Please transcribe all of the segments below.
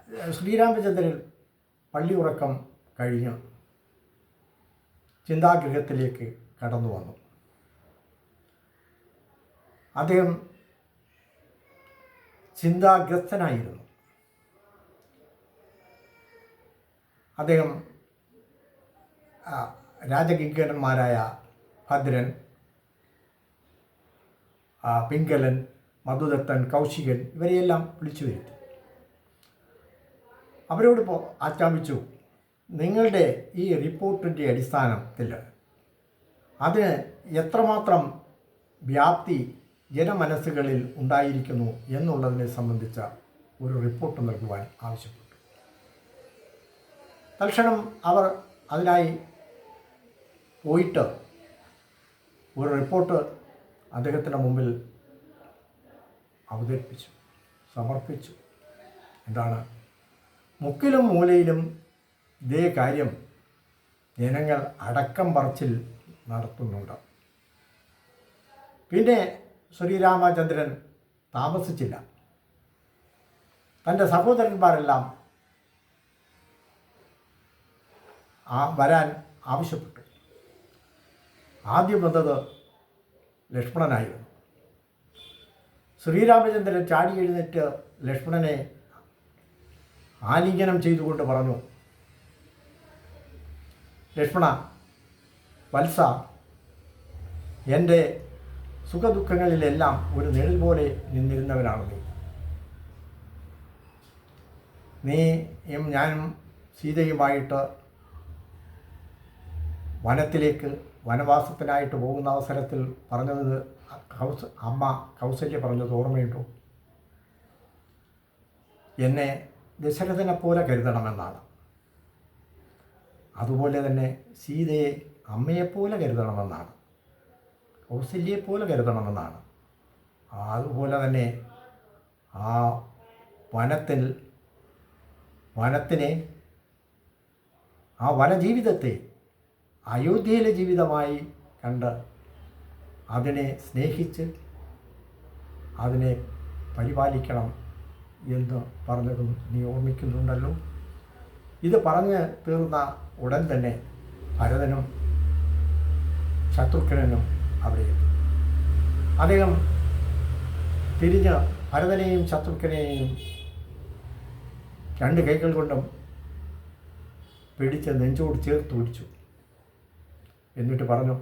ശ്രീരാമചന്ദ്രൻ പള്ളി ഉറക്കം കഴിഞ്ഞ് ചിന്താഗൃഹത്തിലേക്ക് കടന്നു വന്നു. അദ്ദേഹം ചിന്താഗ്രസ്തനായിരുന്നു. അദ്ദേഹം രാജകിങ്കരന്മാരായ ഭദ്രൻ, പിംഗലൻ, മധുദത്തൻ, കൗശികൻ ഇവരെയെല്ലാം വിളിച്ചു വരുത്തി. അവരോട് ആജ്ഞാപിച്ചു, നിങ്ങളുടെ ഈ റിപ്പോർട്ടിൻ്റെ അടിസ്ഥാനത്തിൽ അതിന് എത്രമാത്രം വ്യാപ്തി ജനമനസ്സുകളിൽ ഉണ്ടായിരിക്കുന്നു എന്നുള്ളതിനെ സംബന്ധിച്ച ഒരു റിപ്പോർട്ട് നൽകുവാൻ ആവശ്യപ്പെട്ടു. തൽക്ഷണം അവർ അതിനായി പോയിട്ട് ഒരു റിപ്പോർട്ട് അദ്ദേഹത്തിൻ്റെ മുമ്പിൽ അവതരിപ്പിച്ചു, സമർപ്പിച്ചു. എന്താണ്? മുക്കിലും മൂലയിലും ഇതേ കാര്യം ജനങ്ങൾ അടക്കം പറച്ചിൽ നടത്തുന്നുണ്ട്. പിന്നെ ശ്രീരാമചന്ദ്രൻ താമസിച്ചില്ല. തൻ്റെ സഹോദരന്മാരെല്ലാം വരാൻ ആവശ്യപ്പെട്ടു. ആദ്യം വന്നത് ലക്ഷ്മണനായിരുന്നു. ശ്രീരാമചന്ദ്രൻ ചാടി എഴുന്നേറ്റ് ലക്ഷ്മണനെ ആലിംഗനം ചെയ്തുകൊണ്ട് പറഞ്ഞു, ലക്ഷ്മണ വത്സ, എൻ്റെ സുഖദുഃഖങ്ങളിലെല്ലാം ഒരു നിഴൽ പോലെ നിന്നിരുന്നവനാണ് നീയും ഞാനും സീതയുമായിട്ട് വനത്തിലേക്ക് വനവാസത്തിനായിട്ട് പോകുന്ന അവസരത്തിൽ പറഞ്ഞത് അമ്മ കൗസല്യ പറഞ്ഞത് ഓർമ്മയുണ്ടോ? എന്നെ ദശരഥനെ പോലെ കരുതണമെന്നാണ്. അതുപോലെ തന്നെ സീതയെ അമ്മയെപ്പോലെ കരുതണമെന്നാണ്, കൗസല്യയെപ്പോലെ കരുതണമെന്നാണ്. അതുപോലെ തന്നെ ആ വനത്തിനെ ആ വനജീവിതത്തെ അയോധ്യയിലെ ജീവിതമായി കണ്ട് അതിനെ സ്നേഹിച്ച് അതിനെ പരിപാലിക്കണം എന്ന് പറഞ്ഞതും നീ ഓർമ്മിക്കുന്നുണ്ടല്ലോ. ഇത് പറഞ്ഞ് തീർന്ന ഉടൻ തന്നെ ഭരതനും ശത്രുഘ്നനും അവിടെ എത്തി. അദ്ദേഹം തിരിഞ്ഞ് ഭരതനെയും ശത്രുഘ്നെയും രണ്ട് കൈകൾ കൊണ്ടും പിടിച്ച് നെഞ്ചോട് ചേർത്ത് പിടിച്ചു. എന്നിട്ട് പറഞ്ഞു,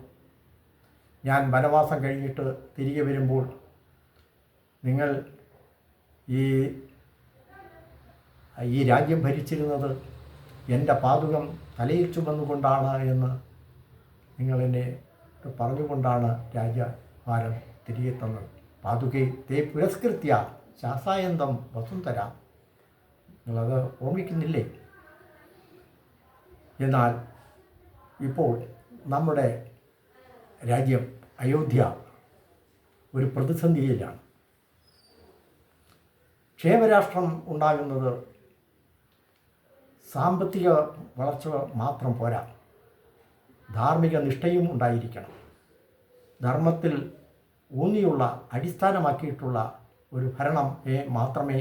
ഞാൻ വനവാസം കഴിഞ്ഞിട്ട് തിരികെ വരുമ്പോൾ നിങ്ങൾ ഈ രാജ്യം ഭരിച്ചിരുന്നത് എൻ്റെ പാതുകം തലയിൽ ചുമന്നുകൊണ്ടാണ് എന്ന് നിങ്ങളെന്നെ പറഞ്ഞുകൊണ്ടാണ് രാജ്യഭാരം തിരികെ തന്നത്. പാതുകെ തേ പുരസ്കൃത്യ ശാസായന്തം വസുന്ധര. നിങ്ങളത് ഓർമ്മിക്കുന്നില്ലേ? എന്നാൽ ഇപ്പോൾ നമ്മുടെ രാജ്യം അയോധ്യ ഒരു പ്രതിസന്ധിയിലാണ്. ക്ഷേമരാഷ്ട്രം ഉണ്ടാകുന്നത് സാമ്പത്തിക വളർച്ച മാത്രം പോരാ, ധാർമ്മിക നിഷ്ഠയും ഉണ്ടായിരിക്കണം. ധർമ്മത്തിൽ ഊന്നിയുള്ള അടിസ്ഥാനമാക്കിയിട്ടുള്ള ഒരു ഭരണം മാത്രമേ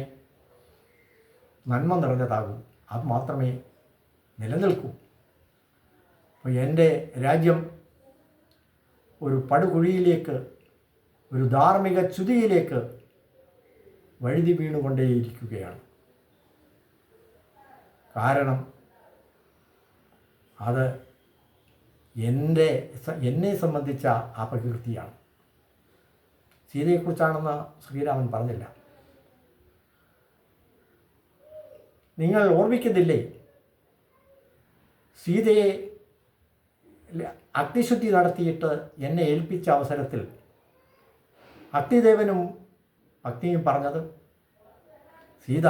നന്മ നിറഞ്ഞതാകൂ, അത് മാത്രമേ നിലനിൽക്കൂ. അപ്പോൾ എൻ്റെ രാജ്യം ഒരു പടുകുഴിയിലേക്ക്, ഒരു ധാർമ്മിക ച്യുതിയിലേക്ക് വഴുതി വീണുകൊണ്ടേയിരിക്കുകയാണ്. കാരണം അത് എന്നെ സംബന്ധിച്ച അപകീർത്തിയാണ്. സീതയെക്കുറിച്ചാണെന്ന് ശ്രീരാമൻ പറഞ്ഞില്ല. നിങ്ങൾ ഓർമ്മിക്കുന്നില്ലേ, സീതയെ അഗ്നിശുദ്ധി നടത്തിയിട്ട് എന്നെ ഏൽപ്പിച്ച അവസരത്തിൽ അഗ്നിദേവനും അഗ്നിയും പറഞ്ഞത്, സീത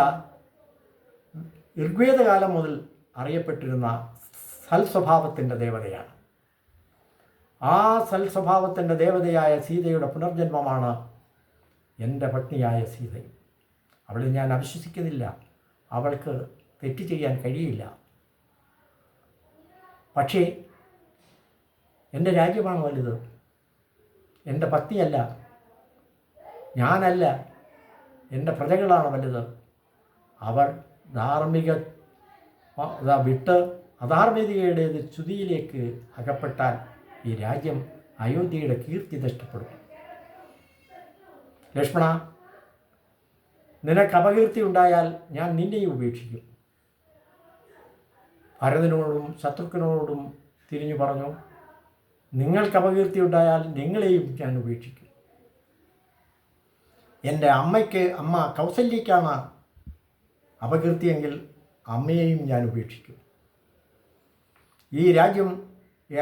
ഋഗ്വേദകാലം മുതൽ അറിയപ്പെട്ടിരുന്ന സൽസ്വഭാവത്തിൻ്റെ ദേവതയാണ്. ആ സൽസ്വഭാവത്തിൻ്റെ ദേവതയായ സീതയുടെ പുനർജന്മമാണ് എൻ്റെ പത്നിയായ സീത. അവളെ ഞാൻ അവിശ്വസിക്കുന്നില്ല, അവൾക്ക് തെറ്റ് ചെയ്യാൻ കഴിയില്ല. പക്ഷേ എൻ്റെ രാജ്യമാണ് വലുത്, എൻ്റെ പത്നിയല്ല, ഞാനല്ല, എൻ്റെ പ്രജകളാണ് വലുത്. അവർ ധാർമ്മിക വിട്ട് അധാർമികതയുടേത് ച്യുതിയിലേക്ക് അകപ്പെട്ടാൽ ഈ രാജ്യം അയോധ്യയുടെ കീർത്തി നഷ്ടപ്പെടും. ലക്ഷ്മണ, നിനക്ക് അപകീർത്തി ഉണ്ടായാൽ ഞാൻ നിന്നെയും ഉപേക്ഷിക്കും. ഭരതനോടും ശത്രുഘ്നോടും തിരിഞ്ഞു പറഞ്ഞു, നിങ്ങൾക്ക് അപകീർത്തി ഉണ്ടായാൽ നിങ്ങളെയും ഞാൻ ഉപേക്ഷിക്കും. എൻ്റെ അമ്മ കൗസല്യയ്ക്കാണ് അപകീർത്തിയെങ്കിൽ അമ്മയെയും ഞാൻ ഉപേക്ഷിക്കും. ഈ രാജ്യം, ഈ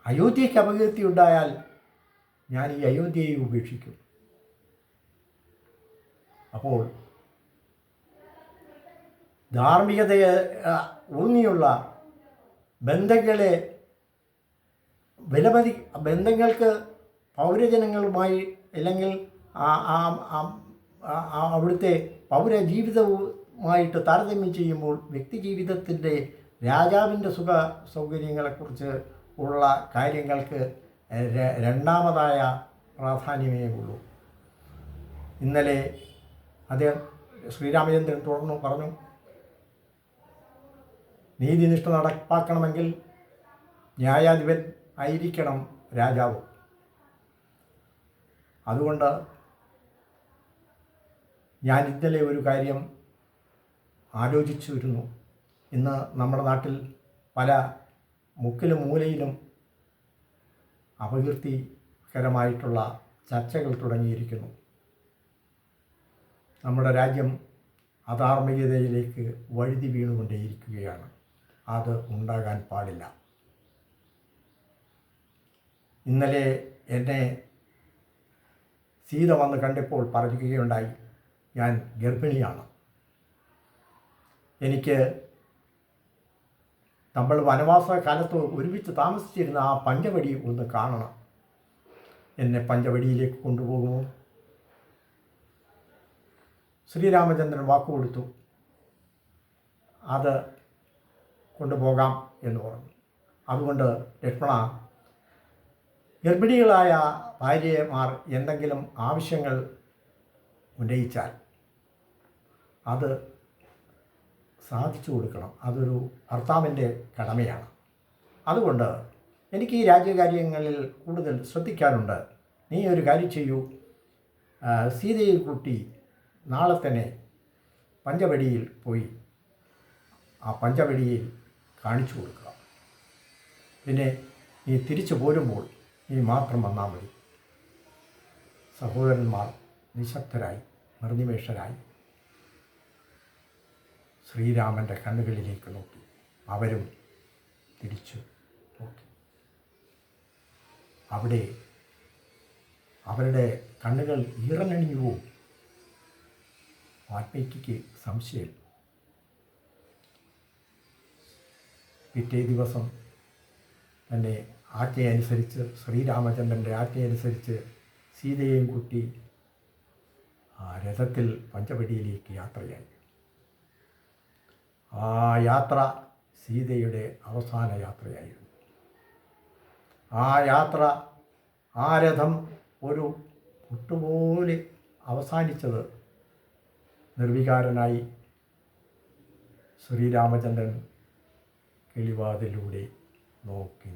അയോധ്യയ്ക്ക് അപകീർത്തി ഉണ്ടായാൽ ഞാൻ ഈ അയോധ്യയെ ഉപേക്ഷിക്കും. അപ്പോൾ ധാർമ്മികതയെ ഊന്നിയുള്ള ബന്ധങ്ങളെ ബന്ധങ്ങൾക്ക് പൗരജനങ്ങളുമായി അല്ലെങ്കിൽ അവിടുത്തെ പൗരജീവിതവുമായിട്ട് താരതമ്യം ചെയ്യുമ്പോൾ വ്യക്തി ജീവിതത്തിൻ്റെ രാജാവിൻ്റെ സുഖ സൗകര്യങ്ങളെക്കുറിച്ച് ഉള്ള കാര്യങ്ങൾക്ക് രണ്ടാമതായ പ്രാധാന്യമേ ഉള്ളൂ. ഇന്നലെ അദ്ദേഹം ശ്രീരാമചന്ദ്രൻ തുടർന്നു പറഞ്ഞു, നീതിനിഷ്ഠ നടപ്പാക്കണമെങ്കിൽ ന്യായാധിപൻ ആയിരിക്കണം രാജാവ്. അതുകൊണ്ട് ഞാൻ ഇന്നലെ ഒരു കാര്യം ആലോചിച്ചു വരുന്നു. ഇന്ന് നമ്മുടെ നാട്ടിൽ പല മുക്കിലും മൂലയിലും അപകീർത്തികരമായിട്ടുള്ള ചർച്ചകൾ തുടങ്ങിയിരിക്കുന്നു. നമ്മുടെ രാജ്യം അധാർമികതയിലേക്ക് വഴുതി വീണുകൊണ്ടേയിരിക്കുകയാണ്. അത് ഉണ്ടാകാൻ പാടില്ല. ഇന്നലെ എന്നെ സീത വന്ന് കണ്ടപ്പോൾ പറയുകയുണ്ടായി, ഞാൻ ഗർഭിണിയാണ്. എനിക്ക് നമ്മൾ വനവാസ കാലത്ത് ഒരുമിച്ച് താമസിച്ചിരുന്ന ആ പഞ്ചവടി ഒന്ന് കാണണം. എന്നെ പഞ്ചവടിയിലേക്ക് കൊണ്ടുപോകുമോ? ശ്രീരാമചന്ദ്രൻ വാക്കുകൊടുത്തു, അത് കൊണ്ടുപോകാം എന്ന് പറഞ്ഞു. അതുകൊണ്ട് ലക്ഷ്മണ, ഗർഭിണികളായ ഭാര്യമാർ എന്തെങ്കിലും ആവശ്യങ്ങൾ ഉന്നയിച്ചാൽ അത് സാധിച്ചു കൊടുക്കണം. അതൊരു ഭർത്താവിൻ്റെ കടമയാണ്. അതുകൊണ്ട് എനിക്ക് ഈ രാജ്യകാര്യങ്ങളിൽ കൂടുതൽ ശ്രദ്ധിക്കാനുണ്ട്. നീ ഒരു കാര്യം ചെയ്യൂ, സീതയെ കൂട്ടി നാളെ തന്നെ പഞ്ചവടിയിൽ പോയി ആ പഞ്ചവടിയിൽ കാണിച്ചു കൊടുക്കുക. പിന്നെ നീ തിരിച്ചു പോരുമ്പോൾ നീ മാത്രം വന്നാൽ മതി. സഹോദരന്മാർ നിശബ്ദരായി, നിർനിമേഷരായി ശ്രീരാമൻ്റെ കണ്ണുകളിലേക്ക് നോക്കി. അവരും തിരിച്ചു നോക്കി. അവിടെ അവരുടെ കണ്ണുകൾ ഈറനണിഞ്ഞുവോ? വാൽമീകിക്ക് സംശയം. പിറ്റേ ദിവസം തന്നെ ആജ്ഞയനുസരിച്ച്, ശ്രീരാമചന്ദ്രൻ്റെ ആജ്ഞയനുസരിച്ച് സീതയെയും കൂട്ടി ആ രഥത്തിൽ പഞ്ചവടിയിലേക്ക് യാത്രയായി. ആ യാത്ര സീതയുടെ അവസാന യാത്രയായിരുന്നു. ആ യാത്ര, ആ രഥം ഒരു പുട്ടുപോലെ അവസാനിച്ചത് നിർവികാരനായി ശ്രീരാമചന്ദ്രൻ കിളിവാതിലൂടെ നോക്കി.